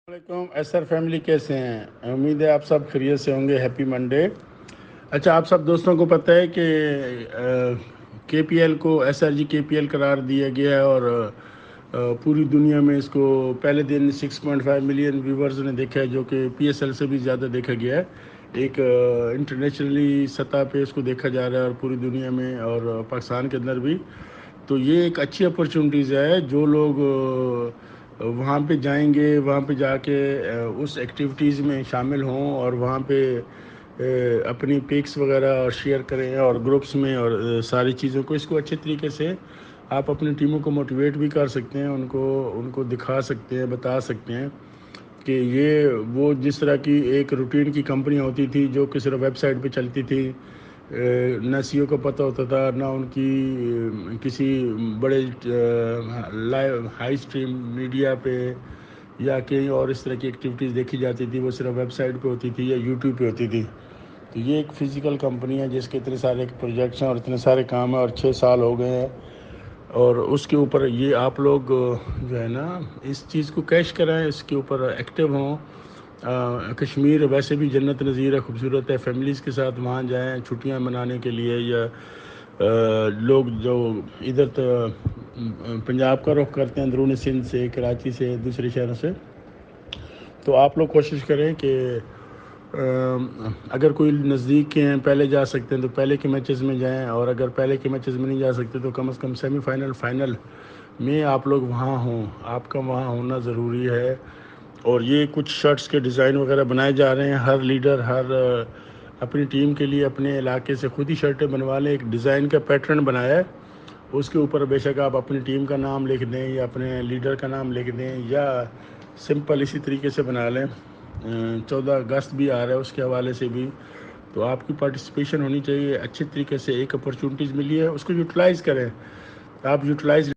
علیکم ایسر فیملی، کیسے ہیں؟ امید ہے آپ سب خیریت سے ہوں گے۔ Happy Monday. اچھا، آپ سب دوستوں کو پتہ ہے کہ کے پی ایل کو ایس آر جی کے پی ایل قرار دیا گیا ہے، اور پوری دنیا میں اس کو پہلے دن 6.5 ملین ویورز نے دیکھا ہے، جو کہ پی ایس ایل سے بھی زیادہ دیکھا گیا ہے۔ ایک انٹرنیشنلی سطح پہ اس کو دیکھا جا رہا ہے، اور پوری دنیا میں اور پاکستان کے اندر بھی۔ تو یہ ایک اچھی اپرچونٹیز ہے۔ جو لوگ وہاں پہ جائیں گے، وہاں پہ جا کے اس ایکٹیویٹیز میں شامل ہوں، اور وہاں پہ اپنی پکس وغیرہ شیئر کریں، اور گروپس میں، اور ساری چیزوں کو، اس کو اچھے طریقے سے آپ اپنی ٹیموں کو موٹیویٹ بھی کر سکتے ہیں، ان کو دکھا سکتے ہیں، بتا سکتے ہیں کہ یہ وہ جس طرح کی ایک روٹین کی کمپنی ہوتی تھی جو کہ صرف ویب سائٹ پہ چلتی تھی، نہ سی او کو پتہ ہوتا تھا، نہ ان کی کسی بڑے ہائی اسٹریم میڈیا پہ یا کہیں اور اس طرح کی ایکٹیویٹیز دیکھی جاتی تھی، وہ صرف ویب سائٹ پہ ہوتی تھی یا یوٹیوب پہ ہوتی تھی۔ تو یہ ایک فزیکل کمپنی ہے جس کے اتنے سارے پروجیکٹس ہیں اور اتنے سارے کام ہیں، اور 6 سال ہو گئے ہیں، اور اس کے اوپر یہ آپ لوگ جو ہے نا اس چیز کو کیش کرائیں، اس کے اوپر ایکٹیو ہوں۔ کشمیر ویسے بھی جنت نظیر ہے، خوبصورت ہے۔ فیملیز کے ساتھ وہاں جائیں چھٹیاں منانے کے لیے، یا لوگ جو ادھر پنجاب کا رخ کرتے ہیں، اندرون سندھ سے، کراچی سے، دوسرے شہروں سے، تو آپ لوگ کوشش کریں کہ اگر کوئی نزدیک کے ہیں، پہلے جا سکتے ہیں تو پہلے کے میچز میں جائیں، اور اگر پہلے کے میچز میں نہیں جا سکتے تو کم از کم سیمی فائنل، فائنل میں آپ لوگ وہاں ہوں۔ آپ کا وہاں ہونا ضروری ہے۔ اور یہ کچھ شرٹس کے ڈیزائن وغیرہ بنائے جا رہے ہیں۔ ہر لیڈر اپنی ٹیم کے لیے اپنے علاقے سے خود ہی شرٹیں بنوا لیں۔ ایک ڈیزائن کا پیٹرن بنایا ہے، اس کے اوپر بے شک آپ اپنی ٹیم کا نام لکھ دیں، یا اپنے لیڈر کا نام لکھ دیں، یا سمپل اسی طریقے سے بنا لیں۔ 14 اگست بھی آ رہا ہے، اس کے حوالے سے بھی تو آپ کی پارٹیسپیشن ہونی چاہیے۔ اچھے طریقے سے ایک اپرچونٹیز ملی ہے، اس کو یوٹیلائز کریں۔ آپ یوٹیلائز